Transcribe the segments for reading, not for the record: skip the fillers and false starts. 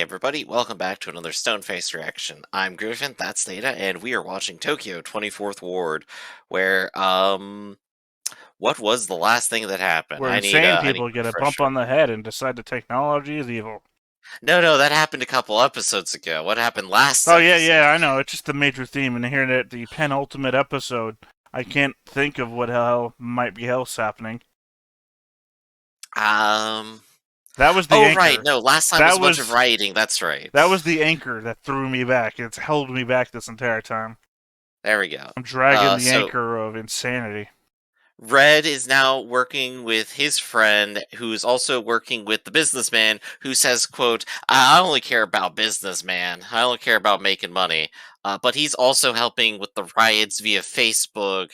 everybody, welcome back to another Stoneface reaction. I'm Griffin, that's Data, and we are watching Tokyo 24th Ward, where, what was the last thing that happened? Where insane I need people a get a bump refresher. on the head and decide the technology is evil. No, that happened a couple episodes ago. What happened last Oh, episode? yeah, I know. It's just the major theme. And here at the penultimate episode, I can't think of what hell might be else happening. Um, That was the oh right, anchor. no, last time was That a bunch of was rioting, that's right. that was the anchor that threw me back. It's held me back this entire time. There we go. I'm dragging the So anchor of insanity. Red is now working with his friend, who's also working with the businessman, who says, quote, I only care about business, man. I only care about making money. But he's also helping with the riots via Facebook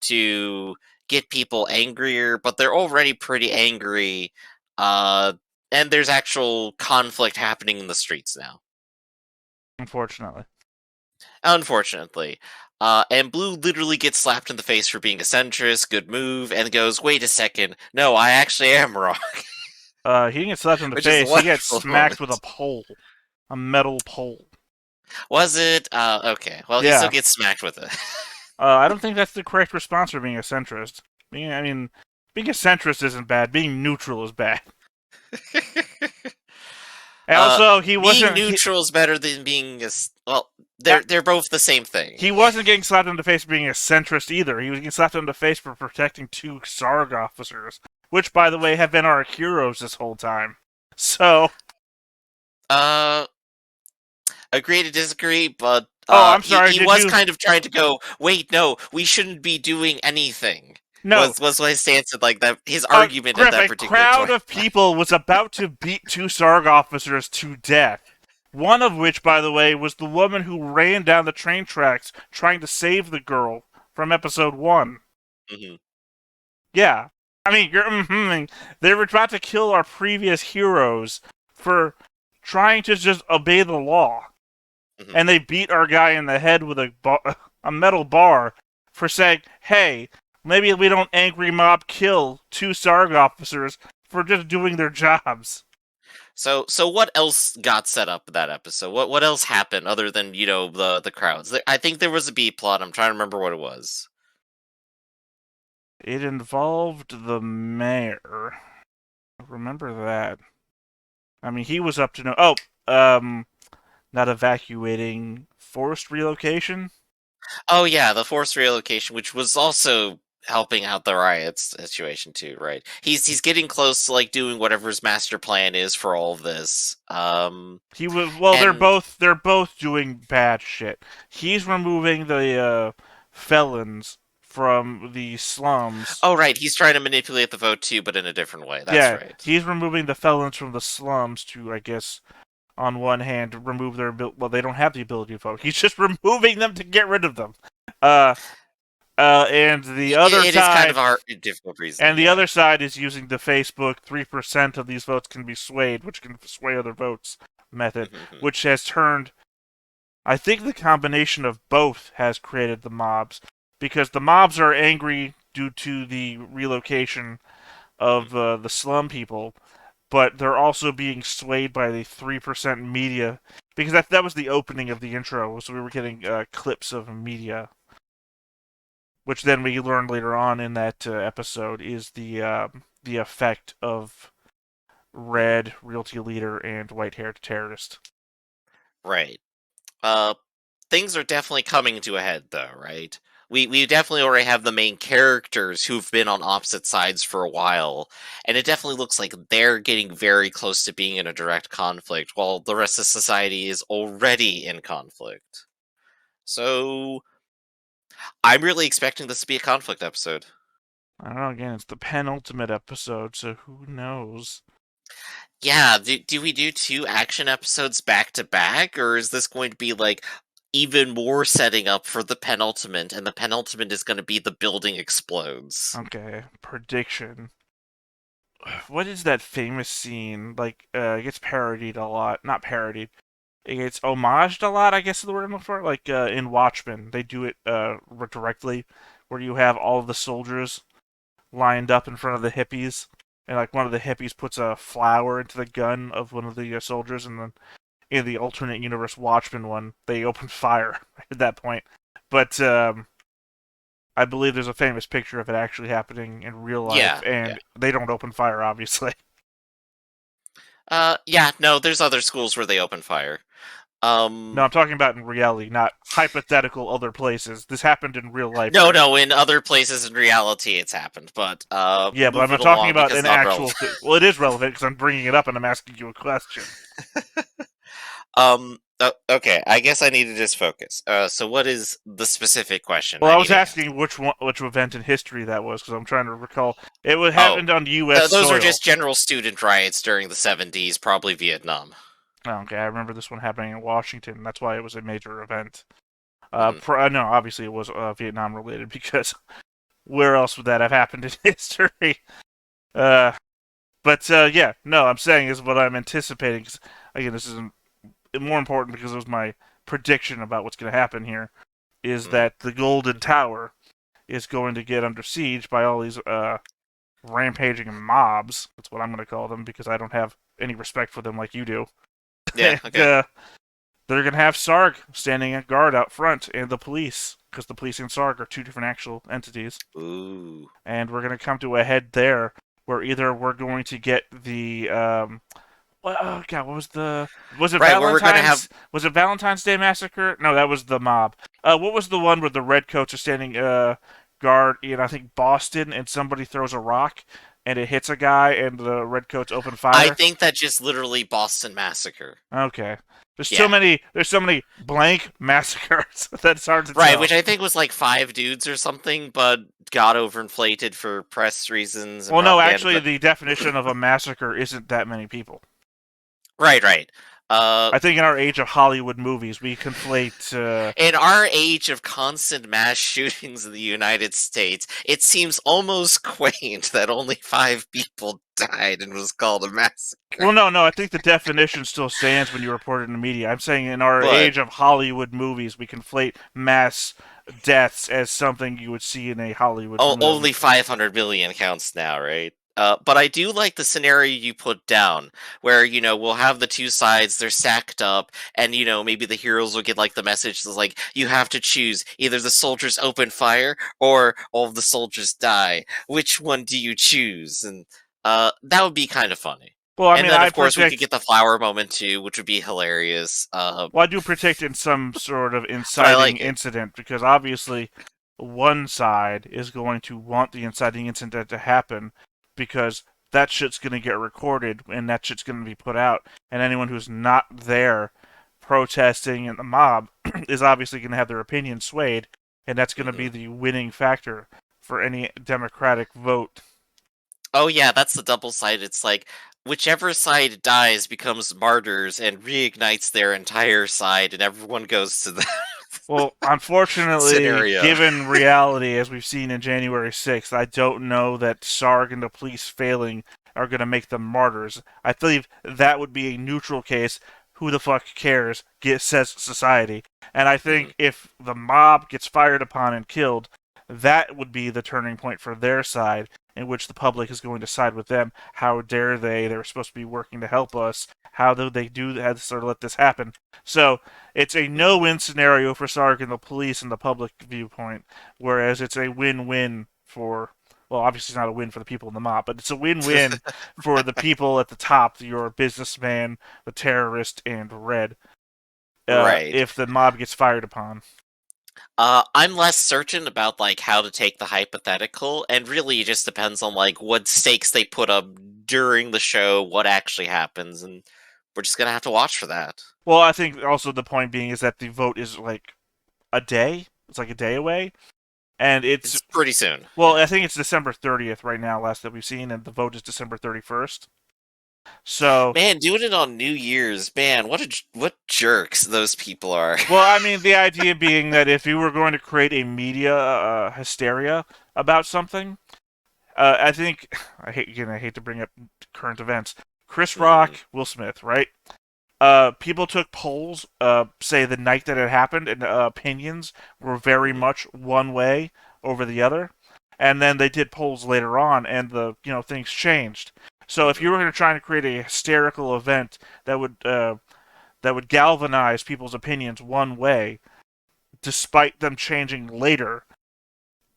to get people angrier, but they're already pretty angry. Uh, and there's actual conflict happening in the streets now. Unfortunately. Unfortunately. And Blue literally gets slapped in the face for being a centrist, good move, and goes, wait a second, no, I actually am wrong. He didn't get slapped in the Which is a face. He gets wonderful smacked with a moment. pole. A metal pole. Was it? Okay. Well, he still Yeah. gets smacked with it. I don't think that's the correct response for being a centrist. Being a centrist isn't bad. Being neutral is bad. And also, he being wasn't. neutral is better than being a. Well, Uh, they're both the same thing. he wasn't getting slapped in the face for being a centrist either. He was getting slapped in the face for protecting two SARG officers, which, by the way, have been our heroes this whole time. So, Uh, agree to disagree, but I'm sorry. he Did was you? kind of trying to go. Wait, no, we shouldn't be doing anything. No. Was what his stance at, like that. His argument at Griff, that a particular crowd point. of people was about to beat two SARG officers to death. One of which, by the way, was the woman who ran down the train tracks trying to save the girl from episode 1. Mm-hmm. Yeah. They were about to kill our previous heroes for trying to just obey the law. Mm-hmm. And they beat our guy in the head with a metal bar for saying, hey, maybe we don't angry mob kill two SARG officers for just doing their jobs. So what else got set up that episode? What else happened other than the crowds? I think there was a B plot. I'm trying to remember what it was. It involved the mayor. Remember that. He was up to no. Not evacuating, forced relocation. Oh yeah, the forced relocation, which was also helping out the riots situation too, right? He's getting close to like doing whatever his master plan is for all of this. He was well. And They're both doing bad shit. He's removing the felons from the slums. oh right, he's trying to manipulate the vote too, but in a different way. That's Yeah, right. he's removing the felons from the slums to, I guess, on one hand, remove their ability. Well, they don't have the ability to vote. He's just removing them to get rid of them. Uh, and the other It is kind side, of a difficult reasoning, and the yeah. other side is using the Facebook 3% of these votes can be swayed, which can sway other votes method, which has turned. I think the combination of both has created the mobs because the mobs are angry due to the relocation of the slum people, but they're also being swayed by the 3% media because that was the opening of the intro, so we were getting clips of media, which then we learned later on in that episode is the effect of red realty leader and white haired terrorist. Right. Uh, things are definitely coming to a head, though, right? We definitely already have the main characters who've been on opposite sides for a while, and it definitely looks like they're getting very close to being in a direct conflict, while the rest of society is already in conflict. So, I'm really expecting this to be a conflict episode. I don't know. Again, it's the penultimate episode, so who knows? Yeah, do we do 2 action episodes back to back, or is this going to be, like, even more setting up for the penultimate, and the penultimate is gonna be the building explodes? Okay, prediction. What is that famous scene? It gets parodied a lot. Not parodied. It gets homaged a lot, I guess is the word I'm looking for. In Watchmen, they do it directly, where you have all of the soldiers lined up in front of the hippies, and like one of the hippies puts a flower into the gun of one of the soldiers, and then in the alternate universe Watchmen one, they opened fire at that point. But I believe there's a famous picture of it actually happening in real life, Yeah, yeah. and they don't open fire, obviously. Yeah, no, there's other schools where they open fire. No, I'm talking about in reality, not hypothetical other places. This happened in real life, No, right? no, in other places in reality it's happened, but Yeah, but I'm moving not talking along about because an not actual relevant. thing. Well, it is relevant because I'm bringing it up and I'm asking you a question. Okay, I guess I need to just focus. So what is the specific question Well, I I need was to answer? asking which event in history that was because I'm trying to recall. It would Oh, happened on U.S. those are soil. just general student riots during the 70s, probably Vietnam. Oh, okay, I remember this one happening in Washington. That's why it was a major event. Mhm. No, obviously it was Vietnam related because where else would that have happened in history? Uh, but yeah, no, I'm saying is what I'm anticipating. Cause, again, this is more important because it was my prediction about what's going to happen here. Is Mhm. that the Golden Tower is going to get under siege by all these rampaging mobs. That's what I'm going to call them because I don't have any respect for them like you do. Yeah, and okay. they're going to have Sarg standing at guard out front and the police because the police and Sarg are two different actual entities. Ooh. And we're going to come to a head there where either we're going to get the oh god, what was the Right, where we're gonna have Was it Valentine's Day Massacre? No, that was the mob. What was the one where the red coats are standing guard in I think Boston and somebody throws a rock and it hits a guy and the red coats open I fire? think that just literally Boston Massacre. Okay. Yeah. There's so many blank massacres that it's hard to Right, tell. which I think was like 5 dudes or something, but got overinflated for press reasons and Well, no, propaganda, actually but the definition of a massacre isn't that many people. right, right. Uh, I think in our age of Hollywood movies, we conflate. in our age of constant mass shootings in the United States, it seems almost quaint that only 5 people died and was called a massacre. Well, no, no. I think the definition still stands when you report it in the media. I'm saying in our But age of Hollywood movies, we conflate mass deaths as something you would see in a Hollywood film. only 500 million counts now, right? But I do like the scenario you put down, where we'll have the two sides, they're stacked up, and maybe the heroes will get like the message that's like you have to choose either the soldiers open fire or all of the soldiers die. Which one do you choose? And that would be kind of funny. Well, I And mean, then I of course we could predict. get the flower moment too, which would be hilarious. Well, I do predict in some sort of But I inciting like it. incident because obviously one side is going to want the inciting incident to happen because that shit's going to get recorded and that shit's going to be put out, and anyone who's not there protesting in the mob is obviously going to have their opinion swayed, and that's going to be Mhm. the winning factor for any Democratic vote. Oh yeah, that's the double side. It's like whichever side dies becomes martyrs and reignites their entire side, and everyone goes to that Well, unfortunately, scenario. given reality as we've seen in January 6th, I don't know that Sarg and the police failing are going to make them martyrs. I believe that would be a neutral case. Who the fuck cares? Says society. And I Mhm. think if the mob gets fired upon and killed, that would be the turning point for their side, in which the public is going to side with them. How dare they? They were supposed to be working to help us. How do they do that? Sort of let this happen. So it's a Mhm. no-win scenario for Sark and the police and the public viewpoint, whereas it's a win-win for. Well, obviously, it's not a win for the people in the mob, but it's a win-win for the people at the top, your businessman, the terrorist, and Red, Right. if the mob gets fired upon. I'm less certain about like how to take the hypothetical, and really it just depends on like what stakes they put up during the show, what actually happens, and we're just gonna have to watch for that. Well, I think also the point being is that the vote is like a day. It's like a day away, and it's It's pretty soon. well, Yeah. I think it's December 30th right now, last that we've seen, and the vote is December 31st. So Man, doing it on New Year's, man, what jerks those people are. well, I mean, the idea being that if you were going to create a media hysteria about something, I think I hate to bring up current events. Chris Rock, Mhm. Will Smith, right? People took polls, say the night that it happened, and opinions were very Mhm. much one way over the other. And then they did polls later on, and the things changed. So if Mhm. you were going to try to create a hysterical event that would that would galvanize people's opinions one way, despite them changing later,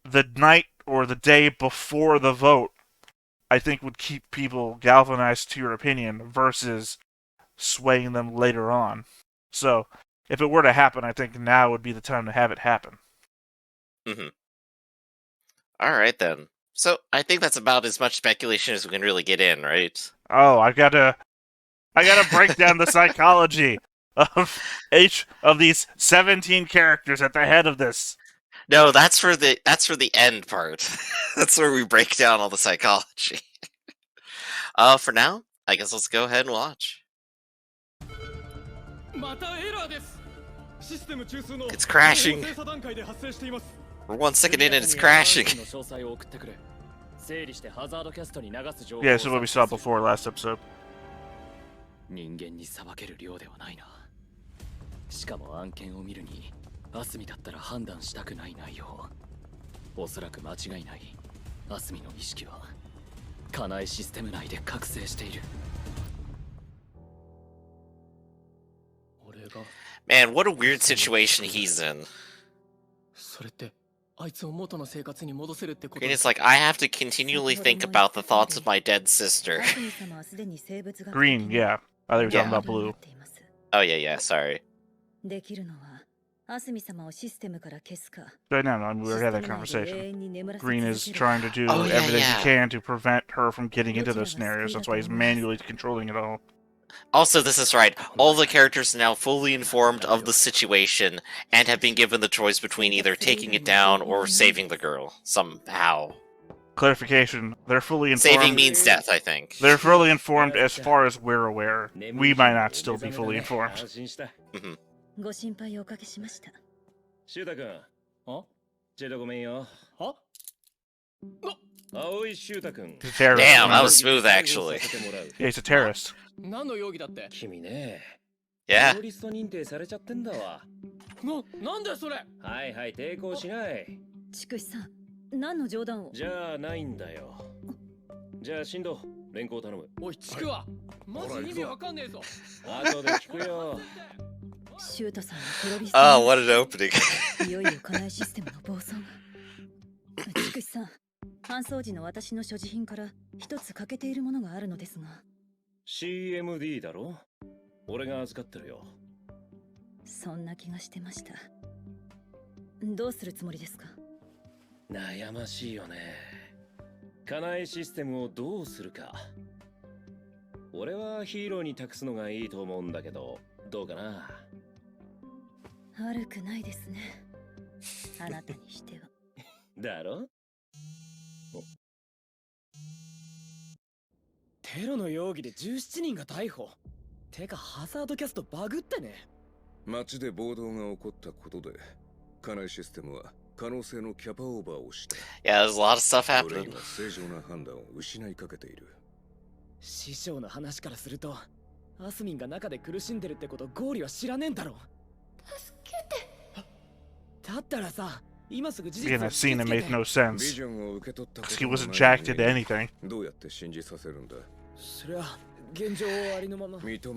the night or the day before the vote, I think would keep people galvanized to your opinion versus swaying them later on. So, if it were to happen, I think now would be the time to have it happen. Mm-hmm. All right, then. So, I think that's about as much speculation as we can really get in, right? Oh, I gotta break down the psychology of each of these 17 characters at the head of this. No, that's for the end part. That's where we break down all the psychology. For now, I guess let's go ahead and watch. It's crashing. We're 1 second in and it's crashing. Yeah, this is what we saw before last episode. 人間に裁ける量ではないな。しかも案件を見るに、アスミだったら判断したくない内容。おそらく間違いない。アスミの意識は、カナエシステム内で覚醒している。 Man, what a weird situation he's in. Green is like, I have to continually think about the thoughts of my dead sister. Green, yeah. I thought you were talking about blue. Oh, yeah, sorry. Right now, we already had that conversation. Green is trying to do everything he can to prevent her from getting into those scenarios. That's why he's manually controlling it all. Also, this is right. All the characters are now fully informed of the situation and have been given the choice between either taking it down or saving the girl. Somehow. Clarification, they're fully informed. Saving means death, I think. They're fully informed as far as we're aware. We might not still be fully informed. Mm-hmm. Damn, that was smooth, actually. Yeah, he's a terrorist. Yeah. Oh, what an opening. 搬送時の私の所持品から一つ欠けているものがあるのですが CMD だろ俺が預かってるよそんな気がしてましたどうするつもりですか悩ましいよねカナエシステムをどうするか俺はヒーローに託すのがいいと思うんだけどどうかな悪くないですねあなたにしてはだろテロの容疑で17人が逮捕。てかハザードキャストバグってね。街で暴動が起こったことで、カナイシステムは可能性のキャパオーバーをした。Yeah, there's a lot of stuff happening. 正常な判断を失いかけている。師匠の話からすると、アスミンが中で苦しんでるってことゴーリは知らねえんだろ。助けて。だったらさ。Again, that scene that made no sense. Because he wasn't jacked into anything.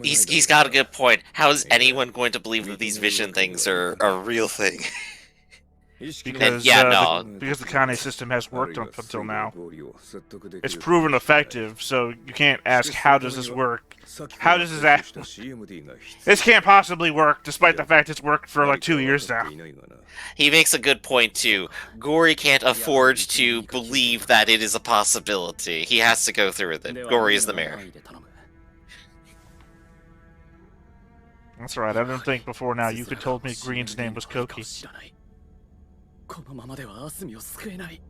He's got a good point. How is anyone going to believe that these vision things are a real thing? Because, because the Kane system has worked up until now. It's proven effective, so you can't ask, how does this work? How does this act? This can't possibly work, despite the fact it's worked for like 2 years now. He makes a good point, too. Gory can't afford to believe that it is a possibility. He has to go through with it. Gory is the mayor. That's right, I didn't think before now you could told me Green's name was Koki. このままではアスミを救えない。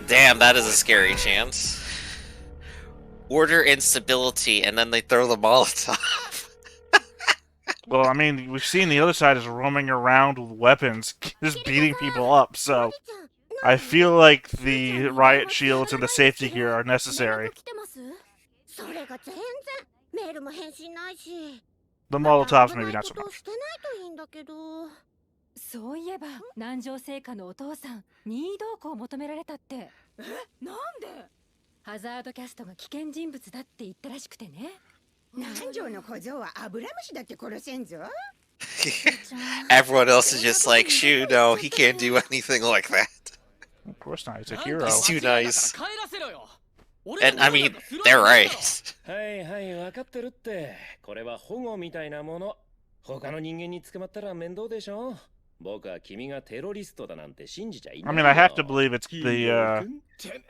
Damn, that is a scary chant. Order and stability, and then they throw the Molotov. Well, I mean, we've seen the other side is roaming around with weapons, just beating people up, so I feel like the riot shields and the safety gear are necessary. メールも返信ないし。 The Molotovs maybe not so 危ないこと much. してないといいんだけど。そういえば南條製菓のお父さん任意同行を求められたって。なんで？ハザードキャストが危険人物だって言ったらしくてね。南條の小僧はアブラムシだって殺せんぞ。Everyone else is just like, shoo, no, he can't do anything like that. Of course not. He's a hero. He's too nice. And I mean, they're right. はいはい、分かってるって。これは保護みたいなもの。他の人間に捕まったら面倒でしょ。僕は君がテロリストだなんて信じちゃいない。I mean, I have to believe it's the,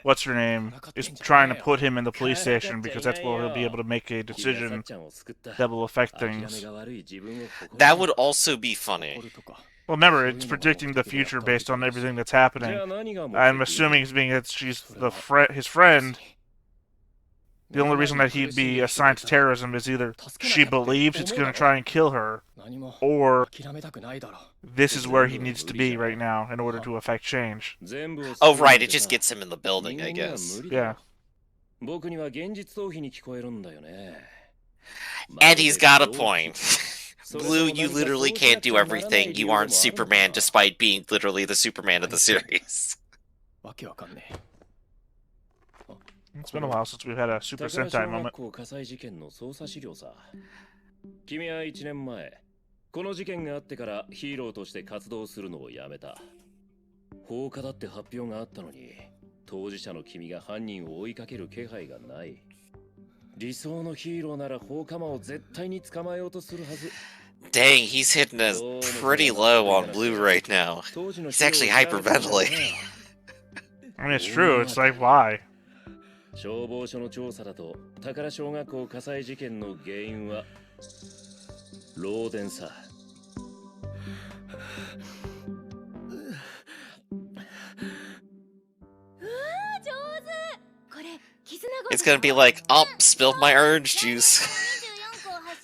what's her name, is trying to put him in the police station because that's where he'll be able to make a decision that will affect things. That would also be funny. Well, remember, it's predicting the future based on everything that's happening. I'm assuming it's being that she's his friend. The only reason that he'd be assigned to terrorism is either she believes it's going to try and kill her, or this is where he needs to be right now in order to affect change. Oh, right, it just gets him in the building, I guess. Yeah. And he's got a point. Blue, you literally can't do everything. You aren't Superman despite being literally the Superman of the series. It's been a while since we've had a Super Sentai moment. 君は1年前、この事件があってからヒーローとして活動するのをやめた。放火だって発表があったのに、当事者の君が犯人を追いかける気配がない。理想のヒーローなら放火魔を絶対に捕まえようとするはず。Dang, he's hitting us pretty low on Blue right now. He's actually hyperventilating. I mean, it's true. It's like, why? 消防署の調査だと宝小学校火災事件の原因は漏電さ。It's gonna be like, oh, spilled my orange juice.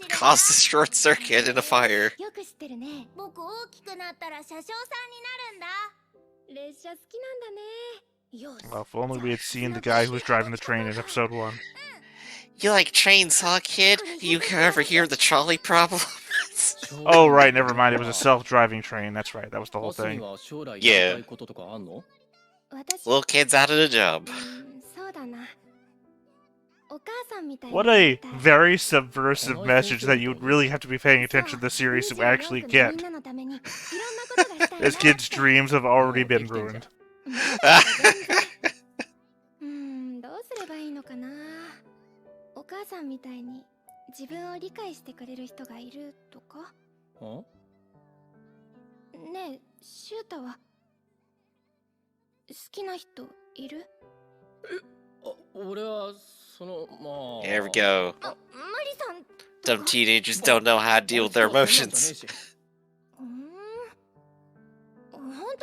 Caused a short circuit in a fire. よく知ってるね。僕大きくなったら車掌さんになるんだ。列車好きなんだね。 Well, if only we had seen the guy who was driving the train in episode 1. You like trains, huh, kid? You ever hear the trolley problem? Oh, right, never mind. It was a self-driving train. That's right. That was the whole thing. Yeah. Little kid's out of the job. What a very subversive message that you would really have to be paying attention to the series to actually get. This kid's dreams have already been ruined. どうすればいいのかな。お母さんみたいに自分を理解してくれる人がいるとか。ねえ、シュータは好きな人いる？俺はそのまあ。 Here we go. マリさん。 Some teenagers don't know how to deal with their emotions.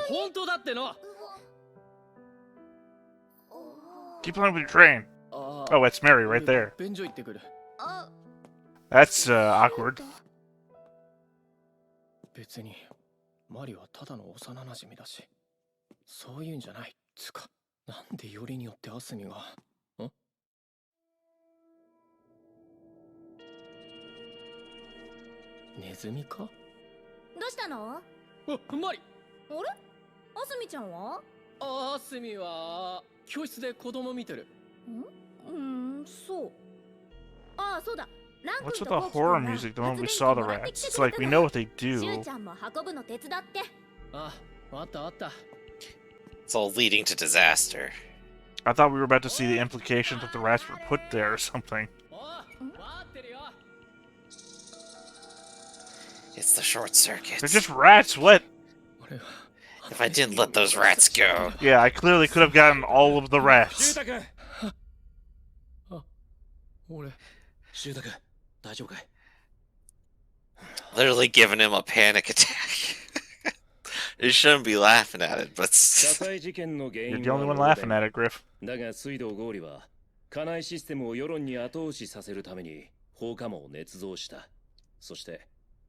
本当だっての。 Keep playing with your train. Oh, it's Mary right there. That's awkward. 別にマリはただの幼馴染だし、そういうんじゃないつか。なんでよりによってアスミが。ネズミか？どうしたの？マリ。あれ？アスミちゃんは？アスミは教室で子供見てる。そう。ああ、そうだ。 What's with the horror music the moment we saw the rats? It's like we know what they do. It's all leading to disaster. I thought we were about to see the implications that the rats were put there or something. It's the short circuit. They're just rats, what? If I didn't let those rats go. Yeah, I clearly could have gotten all of the rats. Literally giving him a panic attack. You shouldn't be laughing at it, but... You're the only one laughing at it, Griff. だが水道合理は家内システムを世論に後押しさせるために放火魔を捏造した。そして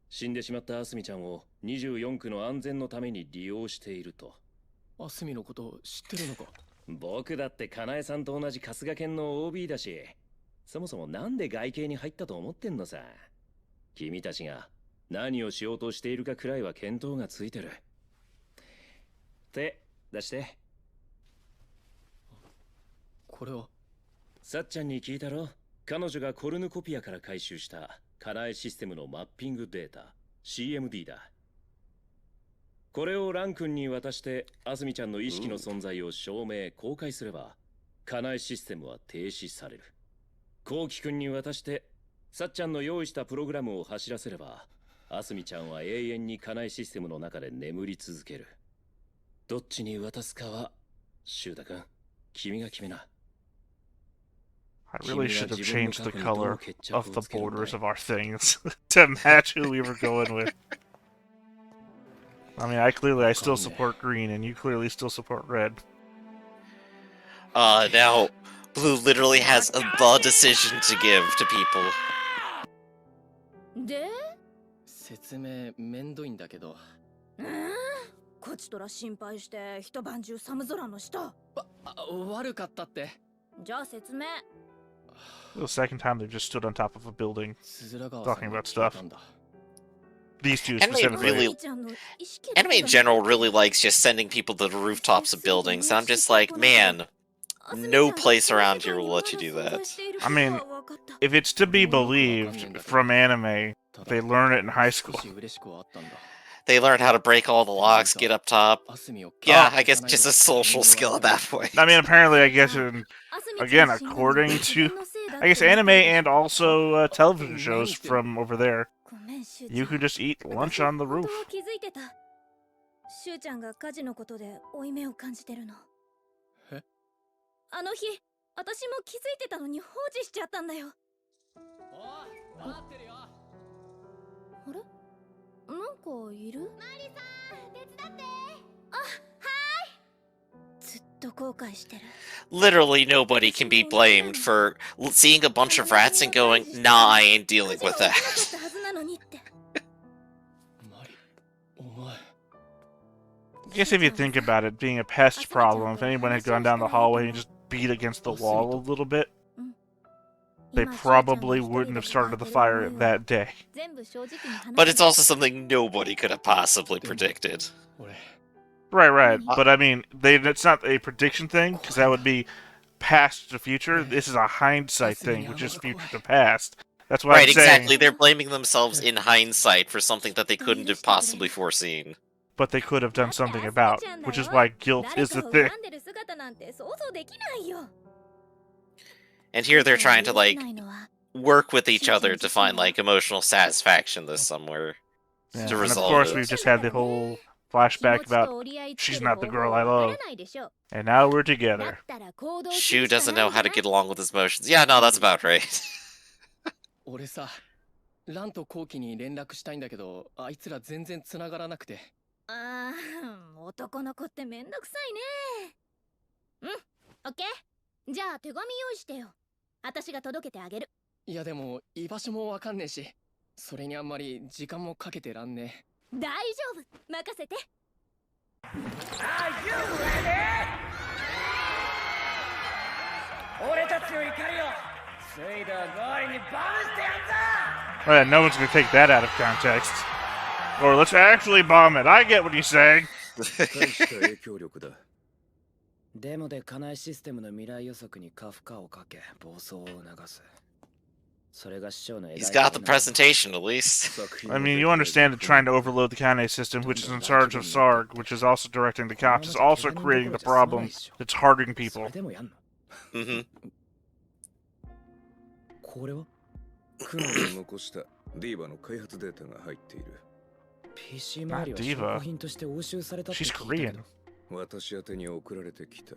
死んでしまったアスミちゃんを24区の安全のために利用していると。アスミのこと知ってるのか？僕だってカナエさんと同じ春日県の OB だし、そもそもなんで外形に入ったと思ってんのさ。君たちが何をしようとしているかくらいは見当がついてる。手出して。これはさっちゃんに聞いたろ。彼女がコルヌコピアから回収したカナエシステムのマッピングデータ CMD だ。これをラン君に渡してあすみちゃんの意識の存在を証明公開すればカナエシステムは停止される。コウキ君に渡してさっちゃんの用意したプログラムを走らせればあすみちゃんは永遠にカナエシステムの中で眠り続ける。どっちに渡すかはシュウタ君君が決めな。I really should have changed the color of the borders of our things to match who we were going with. I mean, I still support green, and you clearly still support red. Now, Blue literally has the decision to give to people. で説明めんどいんだけど。こちとら心配して一晩中寒空の下。悪かったって。じゃあ説明。The second time they just stood on top of a building talking about stuff. These two specifically. Anime in general really likes just sending people to the rooftops of buildings, and I'm just like, man, no place around here will let you do that. I mean, if it's to be believed from anime, they learn it in high school. They learn how to break all the locks, get up top. Yeah, I guess just a social skill at that point. I mean, apparently, I guess, again, according to, I guess, anime and also television shows from over there, you could just eat lunch on the roof. しゅうちゃんが火事のことで負い目を感じてるの。え？あの日、私も気づいてたのに放置しちゃったんだよ。おい、待ってるよ。あれ？なんかいる？マリさん、手伝って。あ、はい。ずっと後悔してる。Literally nobody can be blamed for seeing a bunch of rats and going, nah, I ain't dealing with that. I guess if you think about it, being a pest problem, if anyone had gone down the hallway and just beat against the wall a little bit, they probably wouldn't have started the fire that day. But it's also something nobody could have possibly predicted. Right. But I mean, it's not a prediction thing, because that would be past to future. This is a hindsight thing, which is future to past. That's why Right, I'm saying, exactly. They're blaming themselves in hindsight for something that they couldn't have possibly foreseen. But they could have done something about, which is why guilt is the thing. And here they're trying to, like, work with each other to find, like, emotional satisfaction this somewhere to resolve. And of course, it. we've just had the whole flashback about she's not the girl I love, and now we're together. Shu doesn't know how to get along with his emotions. Yeah, no, that's about right. 俺さ、ランとコウキに連絡したいんだけど、あいつら全然繋がらなくて。ああ、男の子ってめんどくさいね。オッケー。じゃあ手紙用意してよ。私が届けてあげる。いやでも居場所もわかんねえし、それにあんまり時間もかけてらんねえ。大丈夫、任せて。俺たちの怒りを水道氷にバムしてやんぞ。 Oh yeah, no one's gonna take that out of context. Or let's actually bomb it. I get what he's saying. 影響力だ。デモでカナエシステムの未来予測に過負荷をかけ暴走を促す。それが師匠の He's got the presentation, at least. I mean, you understand that trying to overload the Kane system, which is in charge of Sarg, which is also directing the cops, is also creating the problem that's hurting people. Mm-hmm. これはクノが残したディーバの開発データが入っている。PC 周りは証拠品として押収されたって聞いたけど。私宛てに送られてきた。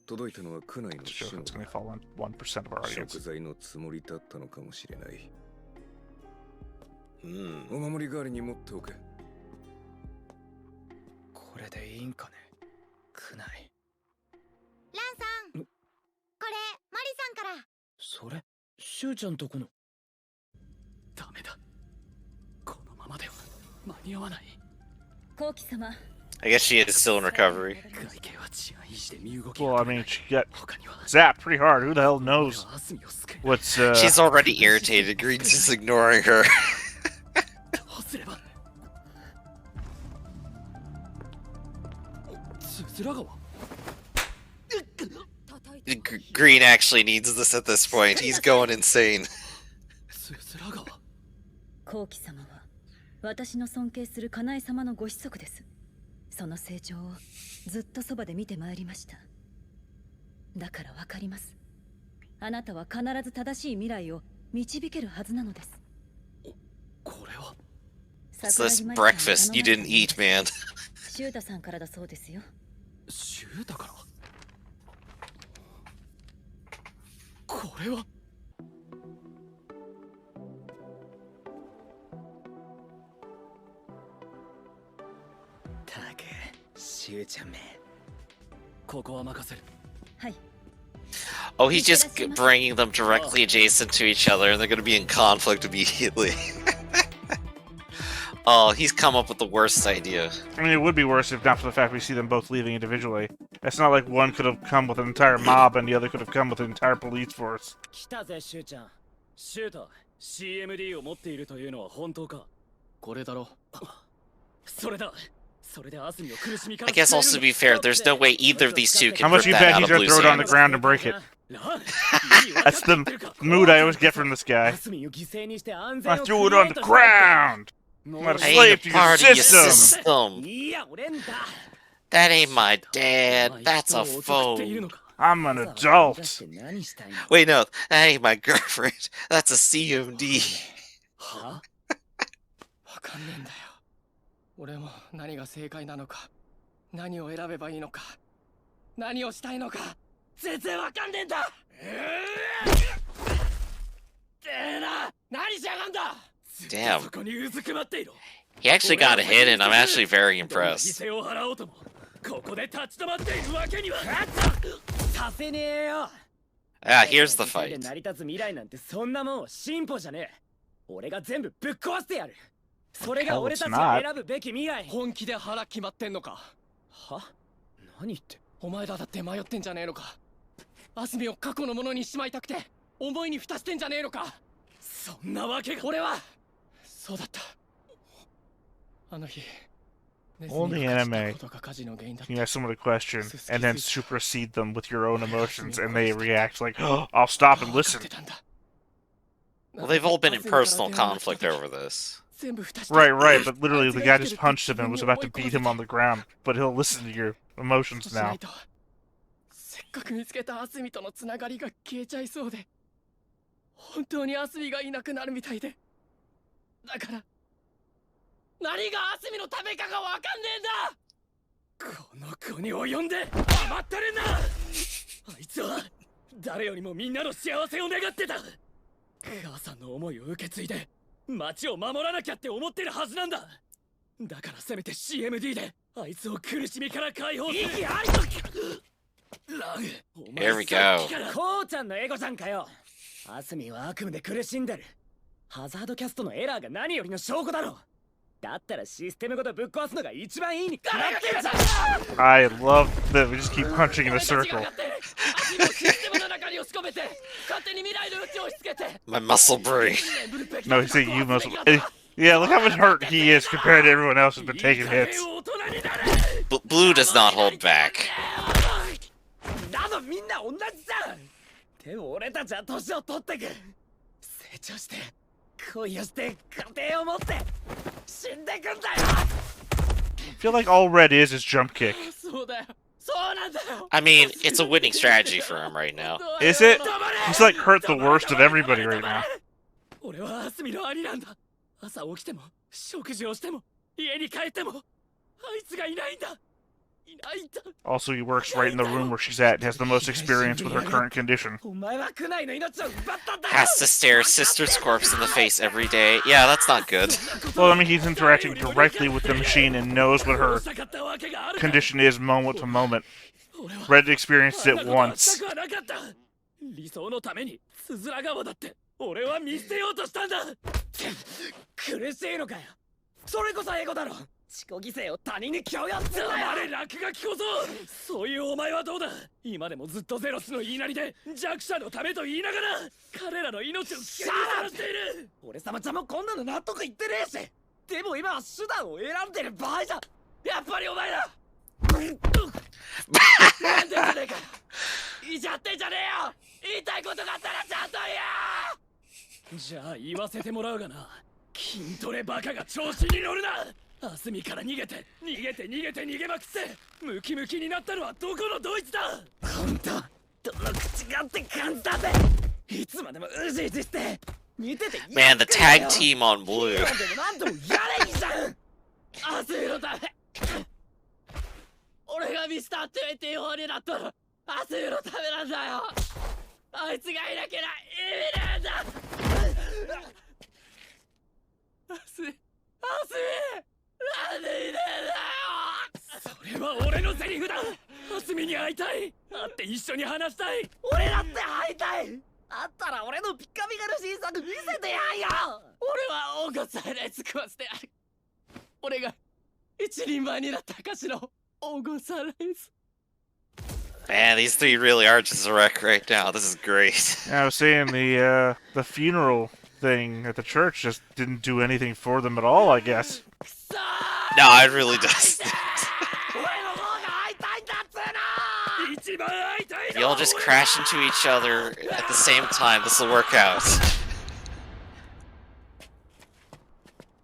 届いたのはクナイのシノだ。食材のつもりだったのかもしれない。お守り代わりに持っておけ。これでいいんかね、クナイ。ランさん、これマリさんから。それシュウちゃんとこの。ダメだ、このままでは間に合わない。コウキ様、I guess she is still in recovery. Well, I mean, she got zapped pretty hard. Who the hell knows what's, She's already irritated. Green's just ignoring her. Green actually needs this at this point. He's going insane. 後期様は私の尊敬するカナエ様のご子息です。その成長をずっとそばで見てまいりました。だからわかります。あなたは必ず正しい未来を導けるはずなのです。これは It's this breakfast you didn't eat, man. シュータさんからだそうですよ。シュータからこれはたくシューちゃんめここは任せる。はい。 Oh, he's just bringing them directly adjacent to each other, and they're going to be in conflict immediately. Oh, he's come up with the worst idea. I mean, it would be worse if not for the fact we see them both leaving individually. It's not like one could have come with an entire mob and the other could have come with an entire police force. 来たぜシューちゃん。シュータ CMD を持っているというのは本当か。これだろ。それだ。 I guess also to be fair, there's no way either of these two can How much rip you that bet out he's of gonna Blue's throw it on the hand. ground and break it? That's the mood I always get from this guy. I threw it on the ground! I'm not a slave to your system! That ain't my dad, that's a foe. I'm an adult. Wait, no, that ain't my girlfriend, that's a CMD. 俺も何が正解なのか、何を選べばいいのか、何をしたいのか、全然わかんねえんだ。何しやがんだ。 Damn. He actually got a hit, and I'm actually very impressed. ここで立ち止まっているわけにはさせねえよ。 Ah, here's the fight. 成り立つ未来なんてそんなもん進歩じゃねえ。俺が全部ぶっ壊してやる。 それが俺たちが選ぶべき未来。本気で腹決まってんのか。は？何言って？お前らだって迷ってんじゃねえのか。アスミを過去のものにしまいたくて思いに浸してんじゃねえのか。そんなわけが。俺はそうだった。あの日。 Only anime you ask someone a question and then supersede them with your own emotions and they react like, oh, I'll stop and listen. Well, they've all been in personal conflict over this. Right, but literally the guy just punched him and was about to beat him on the ground, but he'll listen to your emotions now. せっかく見つけたアスミとのつながりが消えちゃいそうで、本当にアスミがいなくなるみたいで、だから何がアスミのためかがわかんねえんだ。この子に及んで甘ったれんな。あいつは誰よりもみんなの幸せを願ってた。母さんの思いを受け継いで 町を守らなきゃって思ってるはずなんだ。だからせめて CMD であいつを苦しみから解放する。Here we go. こうちゃんのエゴじゃんかよ。アスミは悪夢で苦しんでる。ハザードキャストのエラーが何よりの証拠だろ。だったらシステムごとぶっ壊すのが一番いいに決まってるじゃん。 I love that we just keep punching in a circle. My muscle brain. No, he's saying you muscle. Yeah, look how much hurt he is compared to everyone else who's been taking hits. Blue does not hold back. などみんな同じさ。でも俺たちは年を取ってく。成長して、恋をして、家庭を持って、死んでくんだよ。 I feel like all Red is jump kick. I mean, it's a winning strategy for him right now. Is it? He's like hurt the worst of everybody right now. 俺はアスミの兄なんだ。朝起きても、食事をしても、家に帰っても、あいつがいないんだ。 Also, he works right in the room where she's at and has the most experience with her current condition. Has to stare sister's corpse in the face every day. Yeah, that's not good. Well, I mean, he's interacting directly with the machine and knows what her condition is moment to moment. Red experienced it once. 理想のためにつづら川だって俺は見捨てようとしたんだ。苦しいのかよ。それこそエゴだろ。自己犠牲を他人に強要するなよ。黙れ落書き小僧。そういうお前はどうだ。今でもずっとゼロスの言いなりで弱者のためと言いながら彼らの命を危険にさらしている。俺様ちゃんもこんなの納得いってねえし。でも今は手段を選んでる場合じゃ。やっぱりお前だ。なんでじゃねえか。いじゃってんじゃねえよ。言いたいことがあったらちゃんと言え。じゃあ言わせてもらうがな。筋トレバカが調子に乗るな。アスミから逃げて逃げまくってムキムキになったのはどこのドイツだ。ほんとどの口がって感じだぜ。いつまでもうじうじして見てて。 Man, the tag team on blue. でもなんともやれんじゃん。アスミのため俺がミスター24になったらアスミのためなんだよ。あいつがいなきゃ意味なんだ。アスミなんでいねえんだよ。それは俺のセリフだ。アスミに会いたい。会って一緒に話したい。俺だって会いたい。会ったら俺のピッカピカの新作見せてやんよ。俺はオーゴサイレンス食わせてやる。俺が一人前になった証のオーゴサイレンス。Man, these three really are just a wreck right now. This is great. I was saying the funeral thing at the church just didn't do anything for them at all, I guess. No, it really does. You all just crash into each other at the same time. This will work out.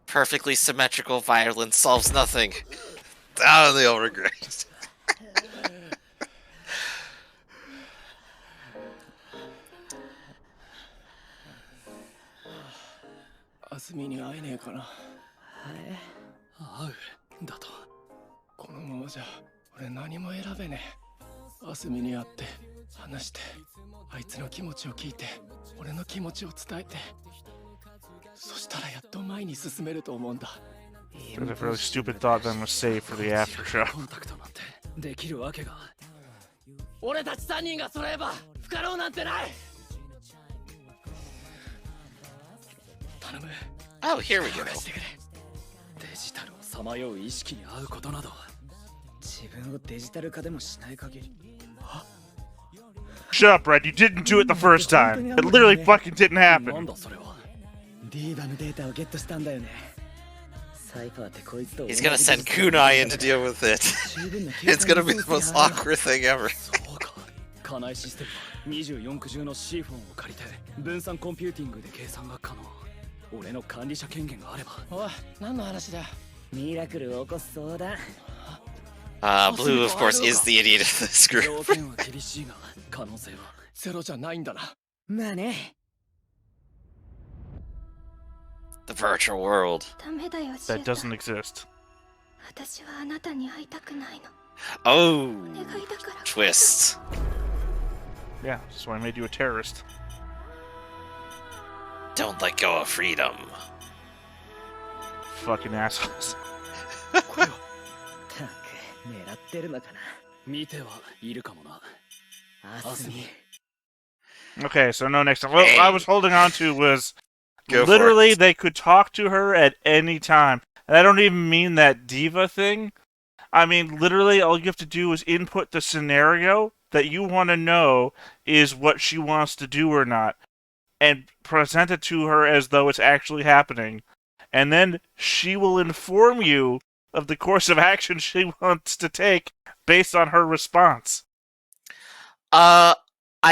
Perfectly symmetrical violence solves nothing. Oh, they all regret. アスミに会えねえかな。会うだと。このままじゃ俺何も選べねえ。アスミに会って話してあいつの気持ちを聞いて俺の気持ちを伝えて、そしたらやっと前に進めると思うんだ。 There's a really stupid thought that I'm gonna save for the after show. コンタクトなんてできるわけが。俺たち3人が揃えば不可能なんてない。頼む。 Oh, here we go. デジタルをさまよう意識に合うことなど自分をデジタル化でもしない限り。 Shut up, Brad. You didn't do it the first time. It literally fucking didn't なん happen. だそれは。ディーバのデータをゲットしたんだよね。サイファーってこいつと。 He's gonna send Kunai in to deal with it. It's gonna be the most awkward thing ever. そうか。家内システムは24区中のシーフォンを借りて分散コンピューティングで計算が可能。俺の管理者権限があれば。おい、何の話だ。ミラクルを起こすそうだ。Blue, of course, is the idiot of this group. 条件は厳しいが可能性はゼロじゃないんだな。まあね。 The virtual world. ダメだよ、シ That doesn't exist. 私はあなたに会いたくないの。 Oh, お願いだから。 twist. Yeah, so I made you a terrorist. Don't let go of freedom. Fucking assholes. たく狙ってるのかな。見てはいるかもな。アスミ。 Okay, so no next time. What I was holding on to was Go for literally it. they could talk to her at any time. And I don't even mean that diva thing. I mean, literally all you have to do is input the scenario that you want to know is what she wants to do or not, and present it to her as though it's actually happening. And then she will inform you of the course of action she wants to take based on her response. I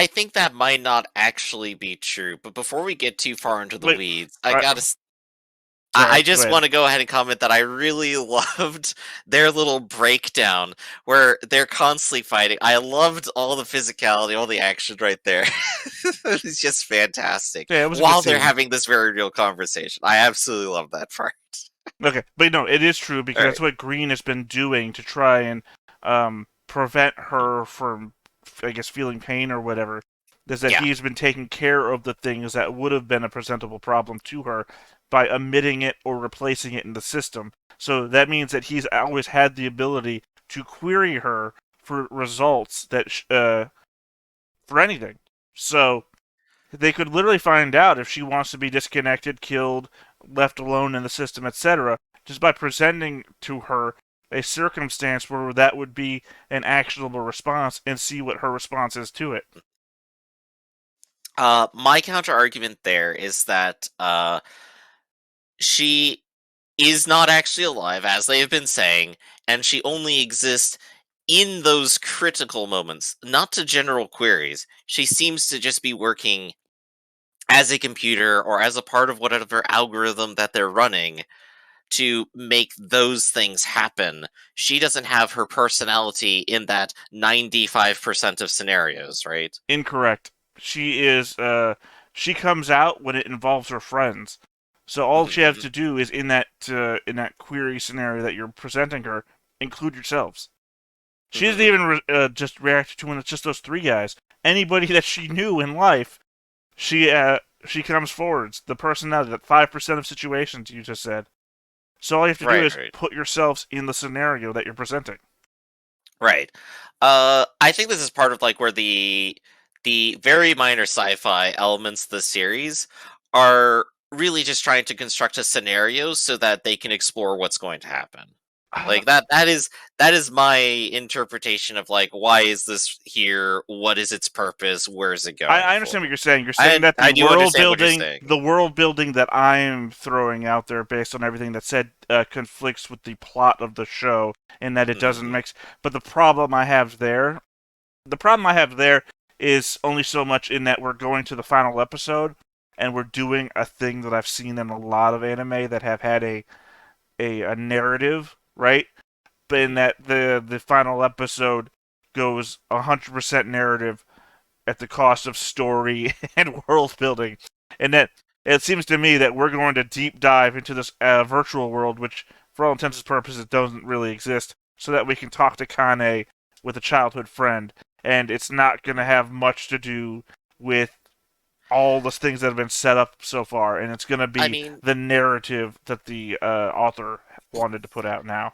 think that might not actually be true, but before we get too far into the Wait, weeds, I just want to go ahead and comment that I really loved their little breakdown where they're constantly fighting. I loved all the physicality, all the action right there. It's just fantastic. Yeah, it was a while good they're scene. having this very real conversation. I absolutely love that part. Okay, but no, it is true because that's what Green has been doing to try and prevent her from, I guess, feeling pain or whatever. Is that he's been taking care of the things that would have been a presentable problem to her by omitting it or replacing it in the system. So that means that he's always had the ability to query her for results that for anything. So they could literally find out if she wants to be disconnected, killed, left alone in the system, etc., just by presenting to her a circumstance where that would be an actionable response and see what her response is to it. My counter argument there is that she is not actually alive, as they have been saying, and she only exists in those critical moments, not to general queries. She seems to just be working as a computer or as a part of whatever algorithm that they're running to make those things happen. She doesn't have her personality in that 95% of scenarios, right? Incorrect. She is, she comes out when it involves her friends. So all she has to do is in that query scenario that you're presenting her, include yourselves. She doesn't even just react to when it's just those three guys. Anybody that she knew in life, she comes forwards. The personality, that 5% of situations you just said. So all you have to do is put yourselves in the scenario that you're presenting. Right. I think this is part of like where the very minor sci-fi elements of the series are really just trying to construct a scenario so that they can explore what's going to happen. Like that is my interpretation of like, why is this here? What is its purpose? Where is it going? I understand what you're saying. You're saying that the world building that I'm throwing out there based on everything that said conflicts with the plot of the show and that it doesn't mix. But the problem I have there is only so much in that we're going to the final episode and we're doing a thing that I've seen in a lot of anime that have had a narrative, right? But in that the final episode goes 100% narrative at the cost of story and world building, and that it seems to me that we're going to deep dive into this virtual world, which for all intents and purposes doesn't really exist, so that we can talk to Kane with a childhood friend, and it's not going to have much to do with all the things that have been set up so far, and it's going to be the narrative that the author wanted to put out now.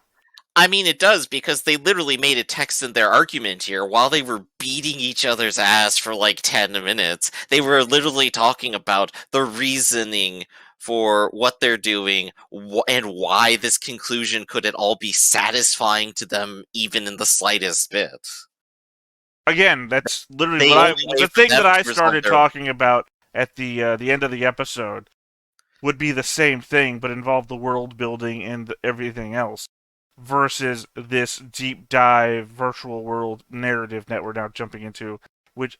I mean, it does, because they literally made a text in their argument here while they were beating each other's ass for like 10 minutes. They were literally talking about the reasoning for what they're doing and why this conclusion could at all be satisfying to them, even in the slightest bit. Again, that's literally the thing that I started talking about at the end of the episode would be the same thing, but involve the world building and everything else, versus this deep dive virtual world narrative that we're now jumping into, which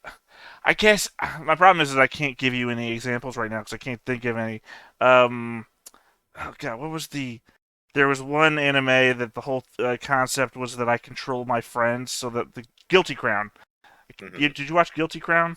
I guess my problem is that I can't give you any examples right now because I can't think of any. Oh god, what was there was one anime that the whole concept was that I control my friends, so that the Guilty Crown. Did you watch Guilty Crown?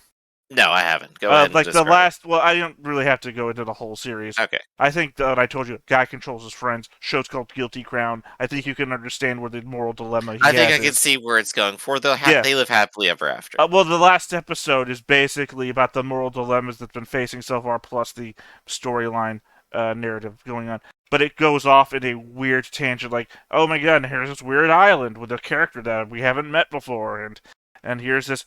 No, I haven't. Go ahead. Like the last, well, I don't really have to go into the whole series. Okay. I think that I told you, guy controls his friends. Show's called Guilty Crown. I think you can understand where the moral dilemma he has. I think I can see where it's going for. They live happily ever after. Well, the last episode is basically about the moral dilemmas that's been facing so far, plus the storyline narrative going on. But it goes off in a weird tangent, like, oh my god, here's this weird island with a character that we haven't met before, and here's this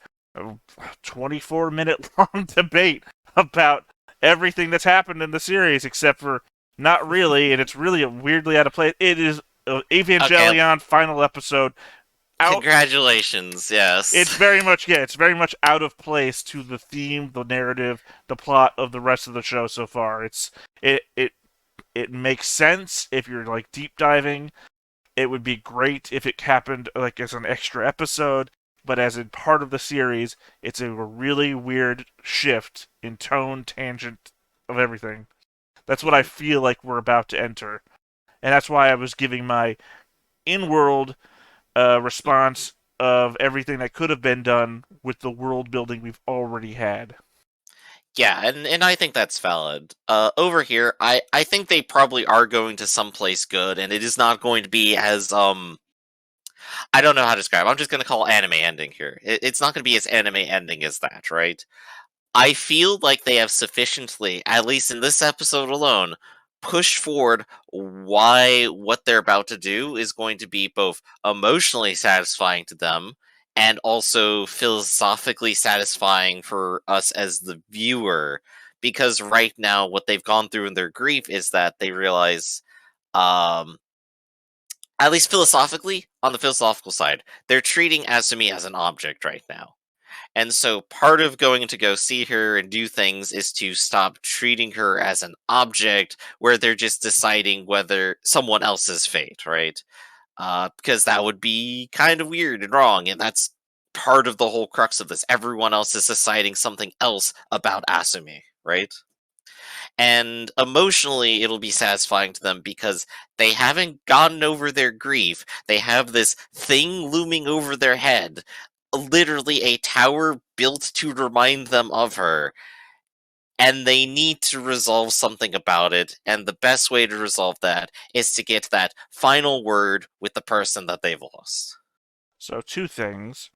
24-minute long debate about everything that's happened in the series, except for not really, and it's really weirdly out of place. It is Evangelion final episode. Congratulations, yes. It's very much out of place to the theme, the narrative, the plot of the rest of the show so far. It makes sense if you're like deep diving. It would be great if it happened like as an extra episode. But as a part of the series, it's a really weird shift in tone, tangent of everything. That's what I feel like we're about to enter. And that's why I was giving my in-world response of everything that could have been done with the world building we've already had. Yeah, and I think that's valid. Over here, I think they probably are going to someplace good, and it is not going to be as, I don't know how to describe it. I'm just going to call anime ending here. It's not going to be as anime ending as that, right? I feel like they have sufficiently, at least in this episode alone, pushed forward why what they're about to do is going to be both emotionally satisfying to them and also philosophically satisfying for us as the viewer. Because right now, what they've gone through in their grief is that they realize at least philosophically, on the philosophical side, they're treating Asumi as an object right now. And so part of going to go see her and do things is to stop treating her as an object where they're just deciding whether someone else's fate, right? Because that would be kind of weird and wrong, and that's part of the whole crux of this. Everyone else is deciding something else about Asumi, right? And emotionally, it'll be satisfying to them because they haven't gotten over their grief. They have this thing looming over their head, literally a tower built to remind them of her, and they need to resolve something about it, and the best way to resolve that is to get that final word with the person that they've lost. So 2 things.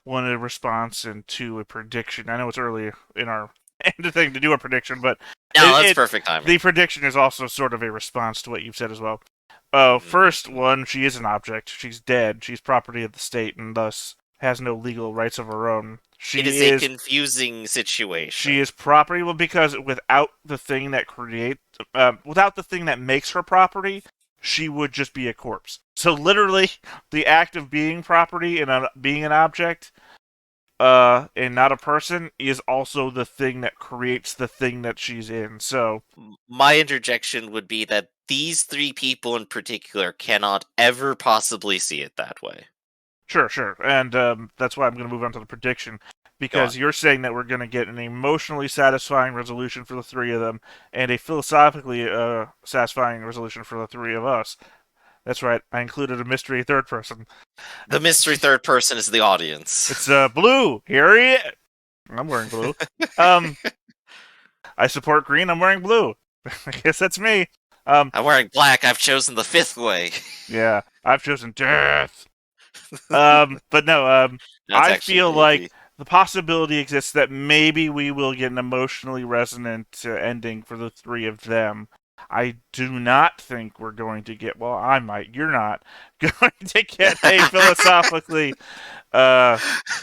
1, a response, and 2, a prediction. I know it's early in our thing to do a prediction, but no, that's perfect timing. The prediction is also sort of a response to what you've said as well. First one, she is an object. She's dead. She's property of the state, and thus has no legal rights of her own. It is a confusing situation. She is property, well, because without the thing that without the thing that makes her property, she would just be a corpse. So literally, the act of being property and being an object, and not a person, is also the thing that creates the thing that she's in. So my interjection would be that these 3 people in particular cannot ever possibly see it that way. Sure. And that's why I'm going to move on to the prediction. Because you're saying that we're going to get an emotionally satisfying resolution for the 3 of them, and a philosophically satisfying resolution for the 3 of us. That's right, I included a mystery third person. The mystery third person is the audience. It's blue. Here he is. I'm wearing blue. I support green. I'm wearing blue. I guess that's me. I'm wearing black. I've chosen the 5th way. Yeah, I've chosen death. But no, I feel like the possibility exists that maybe we will get an emotionally resonant ending for the 3 of them. I do not think we're going to get, well, I might, you're not, going to get a philosophically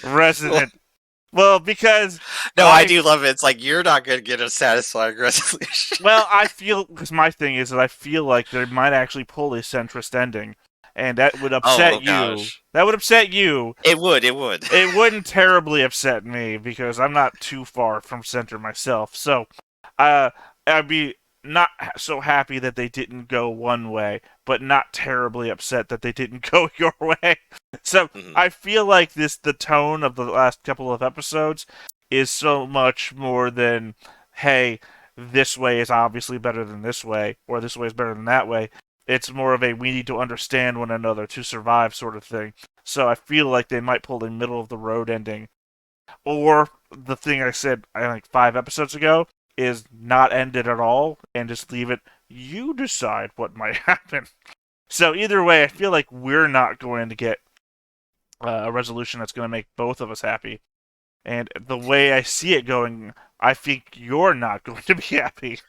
resonant. Well, because... No, I do love it. It's like, you're not going to get a satisfying resolution. Well, because my thing is that I feel like they might actually pull a centrist ending. And that would upset you. Gosh. That would upset you. It would. It wouldn't terribly upset me because I'm not too far from center myself. So, I'd be not so happy that they didn't go one way, but not terribly upset that they didn't go your way. So, I feel like the tone of the last couple of episodes is so much more than, hey, this way is obviously better than this way, or this way is better than that way. It's more of a we need to understand one another to survive sort of thing. So I feel like they might pull a middle-of-the-road ending. Or the thing I said, I think 5 episodes ago, is not end it at all and just leave it, you decide what might happen. So either way, I feel like we're not going to get a resolution that's going to make both of us happy. And the way I see it going, I think you're not going to be happy.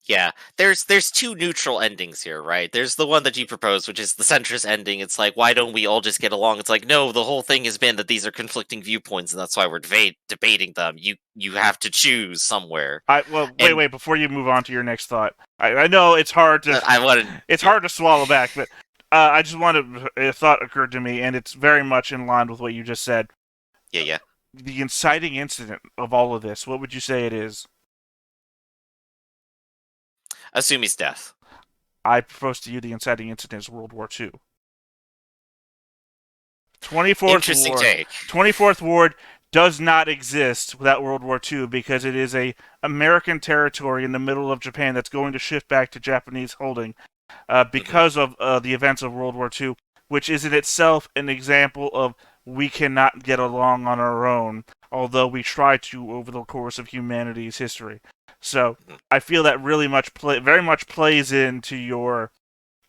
Yeah, there's 2 neutral endings here, right? There's the one that you proposed, which is the centrist ending. It's like, why don't we all just get along? It's like, no, the whole thing has been that these are conflicting viewpoints, and that's why we're debating them. You have to choose somewhere. Wait, before you move on to your next thought, I know it's hard to it's hard to swallow back, but I just wanted a thought occurred to me, and it's very much in line with what you just said. Yeah. The inciting incident of all of this, what would you say it is? Asumi's death. I propose to you the inciting incident is World War II. 24th Ward does not exist without World War II because it is a American territory in the middle of Japan that's going to shift back to Japanese holding because of the events of World War II, which is in itself an example of we cannot get along on our own, although we try to over the course of humanity's history. So I feel that really very much plays into your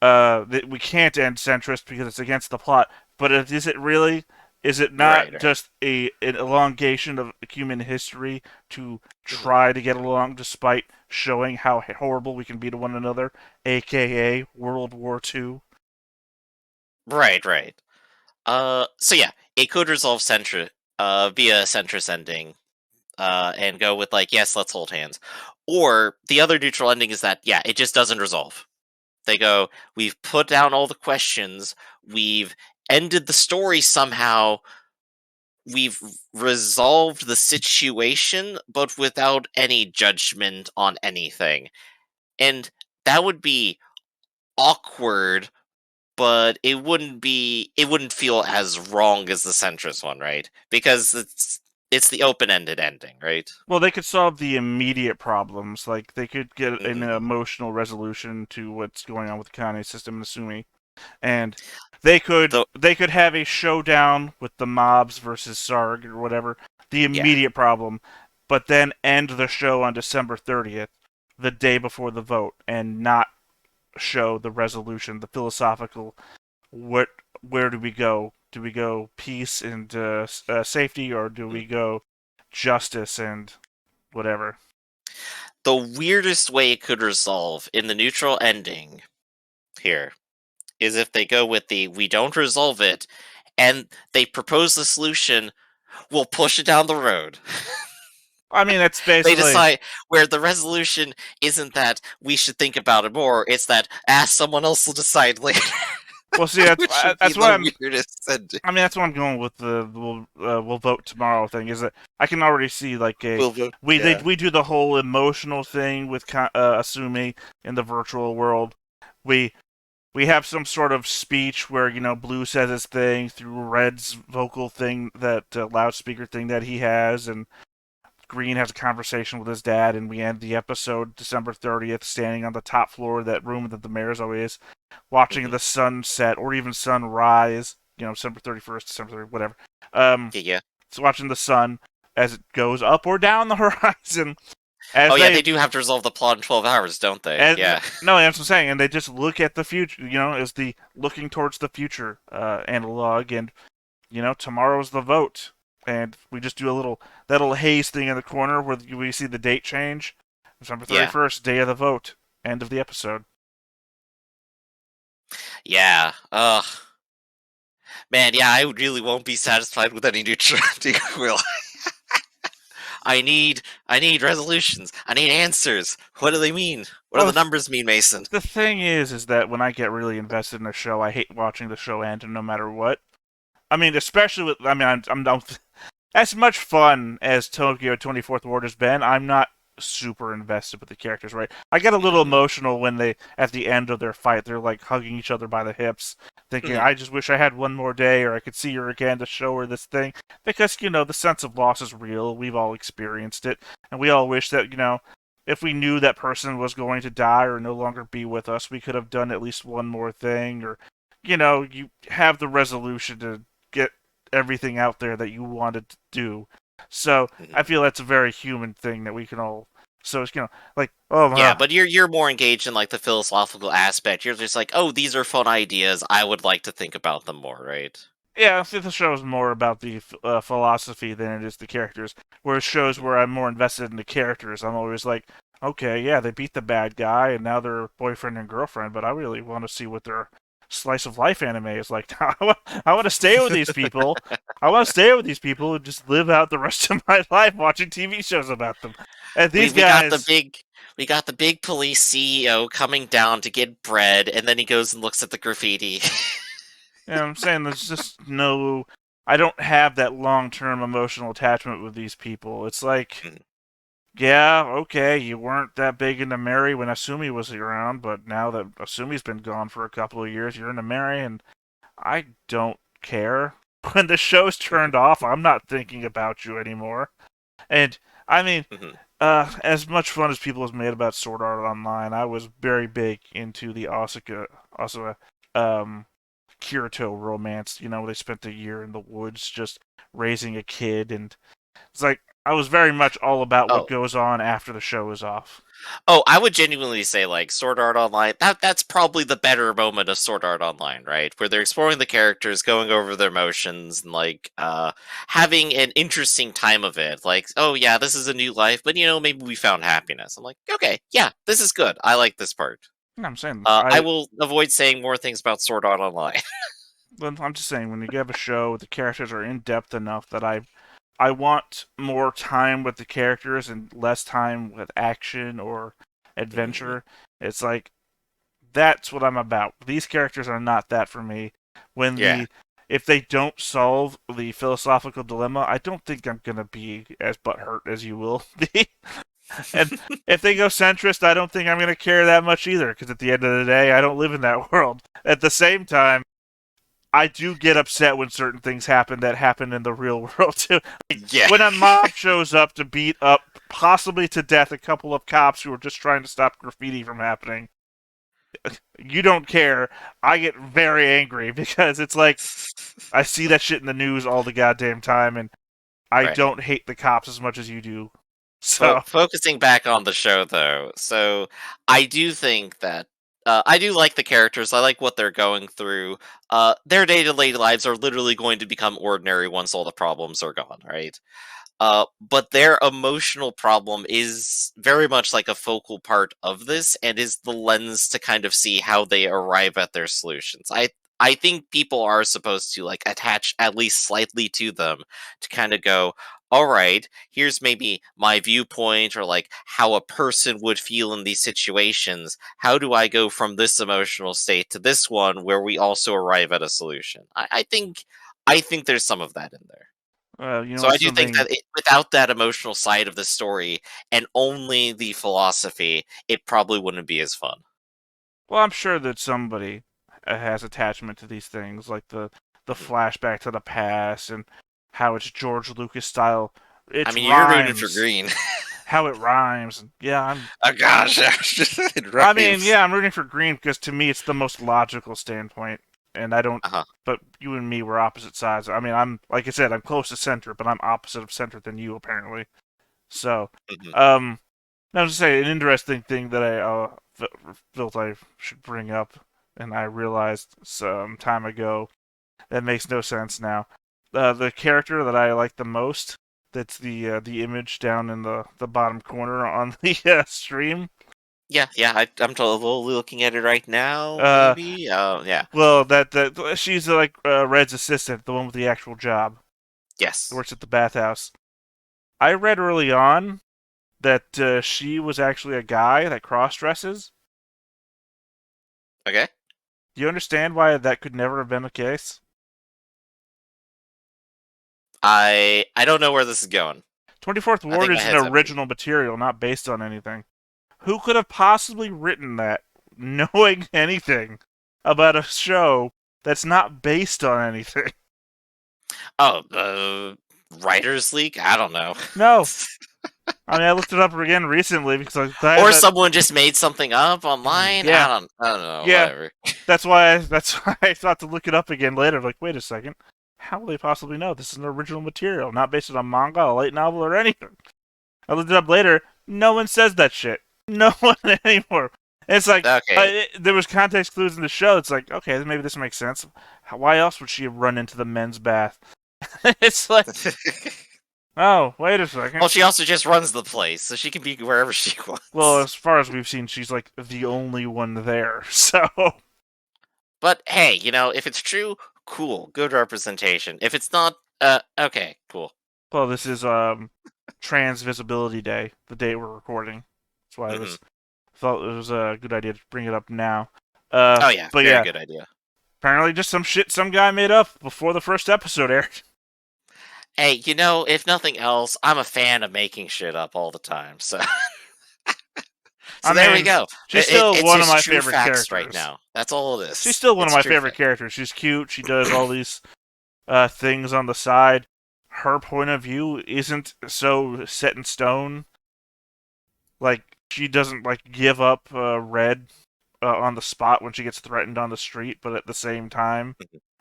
that we can't end centrist because it's against the plot. But is it really? Is it not just an elongation of human history to try to get along despite showing how horrible we can be to one another, aka World War II? Right. So yeah, it could resolve via centrist ending. And go with like, yes, let's hold hands. Or the other neutral ending is that, yeah, it just doesn't resolve. They go, we've put down all the questions, we've ended the story somehow, we've resolved the situation, but without any judgment on anything. And that would be awkward, but it wouldn't feel as wrong as the centrist one, right? Because it's the open-ended ending, right? Well, they could solve the immediate problems. Like, they could get an Mhm. emotional resolution to what's going on with the Kane system in Asumi. And they could have a showdown with the mobs versus Sarg or whatever, the immediate problem, but then end the show on December 30th, the day before the vote, and not show the resolution, the philosophical, where do we go? Do we go peace and safety, or do we go justice and whatever? The weirdest way it could resolve in the neutral ending here is if they go with the we don't resolve it and they propose the solution, we'll push it down the road. I mean, that's basically... They decide where the resolution isn't that we should think about it more, it's that someone else will decide later. Well, see, that's what I'm... weirdest ending. I mean, that's what I'm going with the we'll vote tomorrow thing. Is that I can already see like we do the whole emotional thing with Asumi in the virtual world. We have some sort of speech where Blue says his thing through Red's vocal thing, that loudspeaker thing that he has, and Green has a conversation with his dad, and we end the episode December 30th standing on the top floor of that room that the mayor's always watching the sun set or even sunrise. December 31st, December 30th, whatever. So watching the sun as it goes up or down the horizon. They do have to resolve the plot in 12 hours, don't they? No, that's what I'm saying. And they just look at the future, as the looking towards the future analog. And, tomorrow's the vote. And we just do that little haze thing in the corner where we see the date change. December 31st, day of the vote. End of the episode. Yeah. Man, I really won't be satisfied with any neutral ending, will I need resolutions. I need answers. What do they mean? What do the numbers mean, Mason? The thing is that when I get really invested in a show, I hate watching the show end no matter what. I mean, especially with... I mean, I'm as much fun as Tokyo 24th Ward has been, I'm not super invested with the characters, right? I get a little emotional when they, at the end of their fight, they're like hugging each other by the hips, thinking, I just wish I had one more day, or I could see her again to show her this thing. Because, the sense of loss is real. We've all experienced it. And we all wish that, if we knew that person was going to die or no longer be with us, we could have done at least one more thing, or, you have the resolution to get everything out there that you wanted to do. So I feel that's a very human thing that we can all... So it's like, but you're more engaged in like the philosophical aspect. You're just like, oh, these are fun ideas. I would like to think about them more, right? Yeah, I think the show is more about the philosophy than it is the characters. Whereas shows where I'm more invested in the characters, I'm always like, okay, yeah, they beat the bad guy and now they're boyfriend and girlfriend, but I really want to see what their slice of life anime is like. I want to stay with these people. I want to stay with these people and just live out the rest of my life watching TV shows about them. And these guys... We got the big police CEO coming down to get bread, and then he goes and looks at the graffiti. I'm saying there's just no... I don't have that long-term emotional attachment with these people. It's like... Yeah, okay, you weren't that big into Mary when Asumi was around, but now that Asumi's been gone for a couple of years, you're into Mary, and I don't care. When the show's turned off, I'm not thinking about you anymore. And, I mean, as much fun as people have made about Sword Art Online, I was very big into the Asuka Kirito romance. They spent a year in the woods just raising a kid, and it's like, I was very much all about what goes on after the show is off. Oh, I would genuinely say, like, Sword Art Online, that's probably the better moment of Sword Art Online, right? Where they're exploring the characters, going over their emotions, and, like, having an interesting time of it. Like, oh, yeah, this is a new life, but, maybe we found happiness. I'm like, okay, yeah, this is good. I like this part. I'm saying... I will avoid saying more things about Sword Art Online. But I'm just saying, when you have a show, the characters are in-depth enough that I want more time with the characters and less time with action or adventure. It's like, That's what I'm about. These characters are not that for me. If they don't solve the philosophical dilemma, I don't think I'm gonna be as butthurt as you will be. And if they go centrist, I don't think I'm gonna care that much either, because at the end of the day, I don't live in that world. At the same time, I do get upset when certain things happen that happen in the real world too. When a mob shows up to beat up, possibly to death, a couple of cops who are just trying to stop graffiti from happening. You don't care. I get very angry because it's like I see that shit in the news all the goddamn time, and I don't hate the cops as much as you do. So focusing back on the show, though, so I do think that I do like the characters. I like what they're going through. Their day-to-day lives are literally going to become ordinary once all the problems are gone, right? But their emotional problem is very much like a focal part of this, and is the lens to kind of see how they arrive at their solutions. I think people are supposed to like attach at least slightly to them to kind of go, all right, here's maybe my viewpoint or like how a person would feel in these situations. How do I go from this emotional state to this one where we also arrive at a solution? I think there's some of that in there. So I do think that without that emotional side of the story and only the philosophy, it probably wouldn't be as fun. Well, I'm sure that somebody has attachment to these things, like the flashback to the past and how it's George Lucas style. I mean, you're rooting for Green. How it rhymes. Yeah, I'm. Oh gosh, it rhymes. I mean, yeah, I'm rooting for Green because to me it's the most logical standpoint. And I don't. But you and me were opposite sides. I mean, I'm like I said, I'm close to center, but I'm opposite of center than you apparently. So, I was just saying an interesting thing that I felt I should bring up, and I realized some time ago that makes no sense now. The character that I like the most, that's the image down in the bottom corner on the stream. Yeah, I'm totally looking at it right now. Maybe, yeah. Well, that she's like Red's assistant, the one with the actual job. Yes, works at the bathhouse. I read early on that she was actually a guy that cross-dresses. Okay. Do you understand why that could never have been the case? I don't know where this is going. 24th Ward is an original material, not based on anything. Who could have possibly written that, knowing anything about a show that's not based on anything? Oh, Writer's League? I don't know. No. I mean, I looked it up again recently because someone just made something up online. Yeah. I don't know. Yeah. Whatever. That's why I thought to look it up again later. Like, wait a second. How will they possibly know this is an original material, not based on a manga, a light novel, or anything? I looked it up later. No one says that shit. No one anymore. And it's like, there was context clues in the show. It's like, okay, maybe this makes sense. Why else would she have run into the men's bath? It's like, oh, wait a second. Well, she also just runs the place, so she can be wherever she wants. Well, as far as we've seen, she's like the only one there, so. But hey, if it's true, cool, good representation. If it's not, okay, cool. Well, this is Trans Visibility Day, the day we're recording. That's why I thought it was a good idea to bring it up now. Oh yeah, but very good idea. Apparently, just some shit some guy made up before the first episode aired. Hey, if nothing else, I'm a fan of making shit up all the time. So, there we go. She's still one of my favorite characters right now. That's all it is. She's still one of my favorite characters. She's cute. She does all these things on the side. Her point of view isn't so set in stone. Like, she doesn't give up Red on the spot when she gets threatened on the street, but at the same time,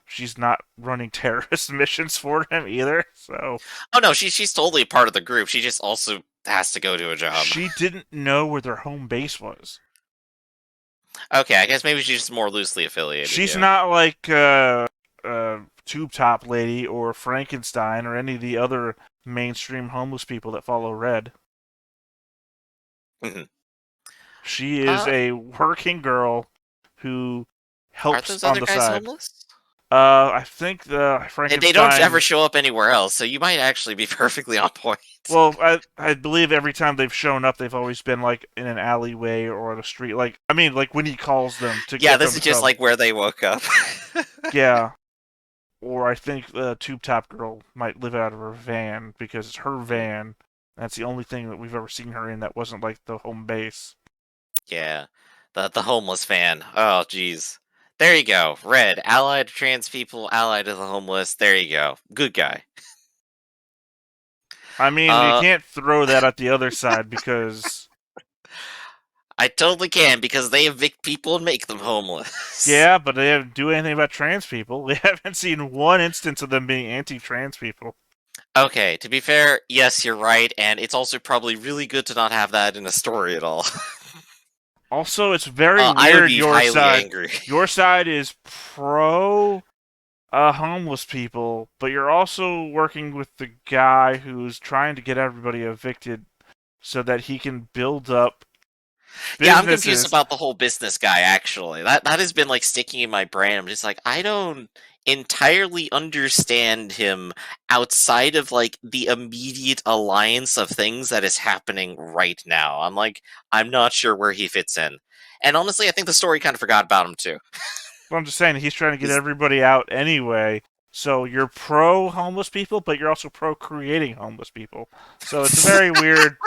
she's not running terrorist missions for him either. So. Oh no, she's totally part of the group. She just also has to go to a job. She didn't know where their home base was. Okay, I guess maybe she's just more loosely affiliated. She's not like Tube Top Lady or Frankenstein or any of the other mainstream homeless people that follow Red. She is a working girl who helps on the side. Homeless? I think the Frankenstein... And they don't ever show up anywhere else, so you might actually be perfectly on point. Well, I believe every time they've shown up, they've always been like in an alleyway or on a street. Like, I mean, like when he calls them to Yeah, get this them is just like where they woke up. Yeah. Or I think the Tube Top Girl might live out of her van because it's her van. That's the only thing that we've ever seen her in that wasn't like the home base. Yeah, the homeless van. Oh, jeez. There you go. Red, allied to trans people, allied to the homeless. There you go. Good guy. I mean, you can't throw that at the other side because... I totally can, because they evict people and make them homeless. Yeah, but they don't do anything about trans people. We haven't seen one instance of them being anti-trans people. Okay, to be fair, yes, you're right, and it's also probably really good to not have that in a story at all. Also, it's very weird. I would be your highly side, angry. Your side is pro homeless people, but you're also working with the guy who's trying to get everybody evicted so that he can build up businesses. Yeah, I'm confused about the whole business guy, actually. That has been, like, sticking in my brain. I'm just like, I don't entirely understand him outside of, like, the immediate alliance of things that is happening right now. I'm like, I'm not sure where he fits in. And honestly, I think the story kind of forgot about him, too. Well, I'm just saying, he's trying to get everybody out anyway. So you're pro homeless people, but you're also pro creating homeless people. So it's a very weird.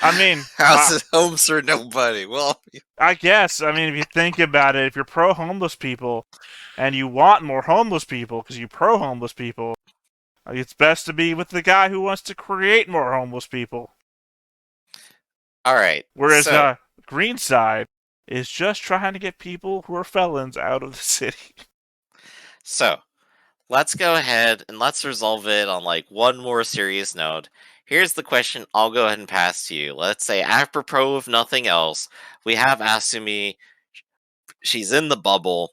I mean, houses, homes for nobody. Well, I guess. I mean, if you think about it, if you're pro homeless people and you want more homeless people because you pro homeless people, it's best to be with the guy who wants to create more homeless people. All right. Whereas the green side is just trying to get people who are felons out of the city. So, let's go ahead and let's resolve it on, like, one more serious note. Here's the question I'll go ahead and pass to you. Let's say, apropos of nothing else, we have Asumi. She's in the bubble,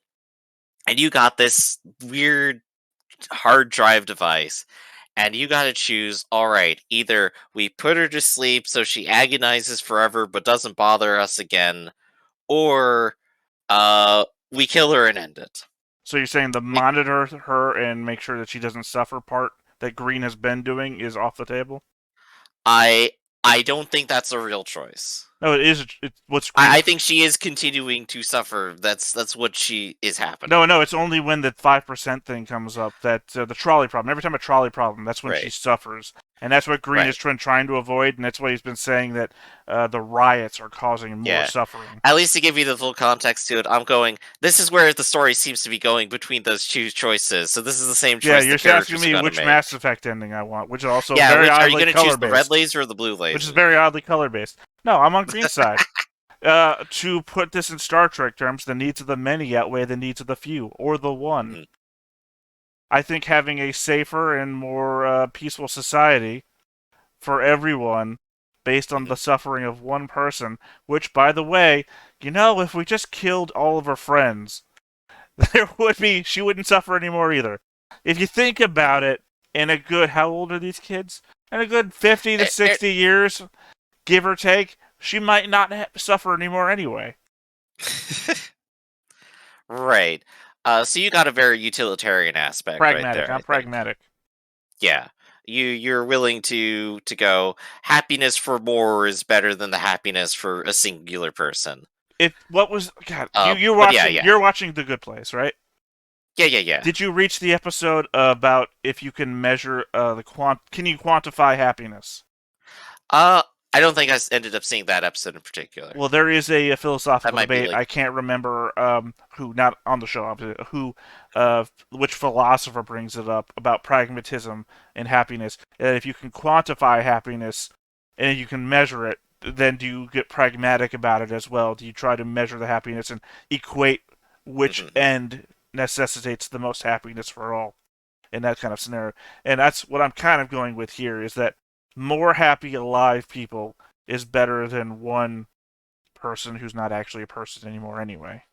and you got this weird hard drive device, and you gotta choose, alright, either we put her to sleep so she agonizes forever but doesn't bother us again, or we kill her and end it. So you're saying the monitor her and make sure that she doesn't suffer part that Green has been doing is off the table? I don't think that's a real choice. No, it is. What's I think she is continuing to suffer. That's what she is happening. No, it's only when the 5% thing comes up that the trolley problem. Every time a trolley problem, that's when she suffers, and that's what Green is trying to avoid, and that's why he's been saying that the riots are causing more suffering. At least to give you the full context to it, I'm going. This is where the story seems to be going between those two choices. So this is the same choice. Yeah, you're asking me which Mass Effect ending I want, which is also very oddly are you going to choose the red laser or the blue laser? Which is very oddly color based. No, I'm on Green side. To put this in Star Trek terms, the needs of the many outweigh the needs of the few, or the one. Mm-hmm. I think having a safer and more peaceful society for everyone, based on the suffering of one person, which, by the way, if we just killed all of her friends, she wouldn't suffer anymore either. If you think about it, in a good, how old are these kids? In a good 50 to 60 years, give or take, she might not suffer anymore anyway. Right. So you got a very utilitarian aspect pragmatic. Right there. I'm pragmatic. Yeah. You're willing to go, happiness for more is better than the happiness for a singular person. You're watching The Good Place, right? Yeah. Did you reach the episode about if you can measure can you quantify happiness? I don't think I ended up seeing that episode in particular. Well, there is a philosophical debate. I can't remember who, not on the show, which philosopher brings it up about pragmatism and happiness. And if you can quantify happiness and you can measure it, then do you get pragmatic about it as well? Do you try to measure the happiness and equate which end necessitates the most happiness for all in that kind of scenario? And that's what I'm kind of going with here, is that more happy alive people is better than one person who's not actually a person anymore anyway.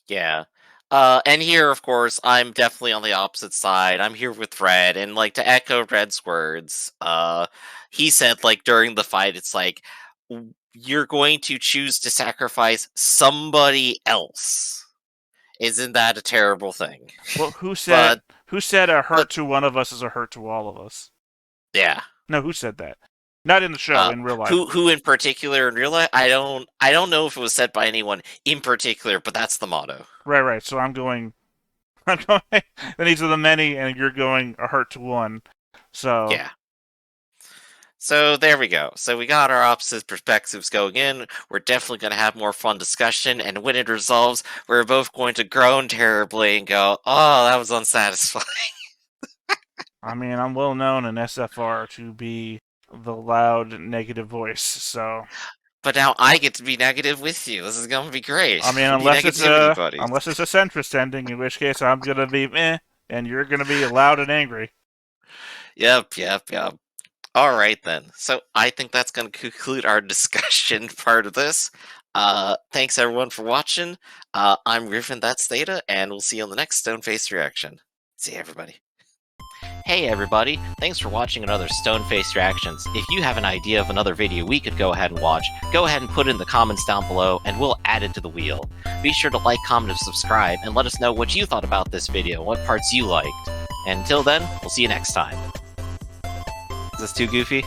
Yeah. And here, of course, I'm definitely on the opposite side. I'm here with Red, and, like, to echo Red's words, he said, like, during the fight, it's like, you're going to choose to sacrifice somebody else Isn't that a terrible thing? Well, who said a hurt to one of us is a hurt to all of us? Yeah. No, who said that? Not in the show, in real life. Who in particular in real life? I don't know if it was said by anyone in particular, but that's the motto. Right. So I'm going. The needs of the many, and you're going a hurt to one. So yeah. So there we go. So we got our opposite perspectives going in. We're definitely going to have more fun discussion, and when it resolves, we're both going to groan terribly and go, "Oh, that was unsatisfying." I mean, I'm well known in SFR to be the loud negative voice, so. But now I get to be negative with you. This is going to be great. I mean, unless it's a centrist ending, in which case I'm going to be meh, and you're going to be loud and angry. Yep. All right, then. So I think that's going to conclude our discussion part of this. Thanks, everyone, for watching. I'm Griffin, that's Theta, and we'll see you on the next Stone-Faced Reaction. See you, everybody. Hey everybody, thanks for watching another Stone-Faced Reactions. If you have an idea of another video we could go ahead and watch, go ahead and put it in the comments down below and we'll add it to the wheel. Be sure to like, comment, and subscribe, and let us know what you thought about this video, what parts you liked. And until then, we'll see you next time. Is this too goofy?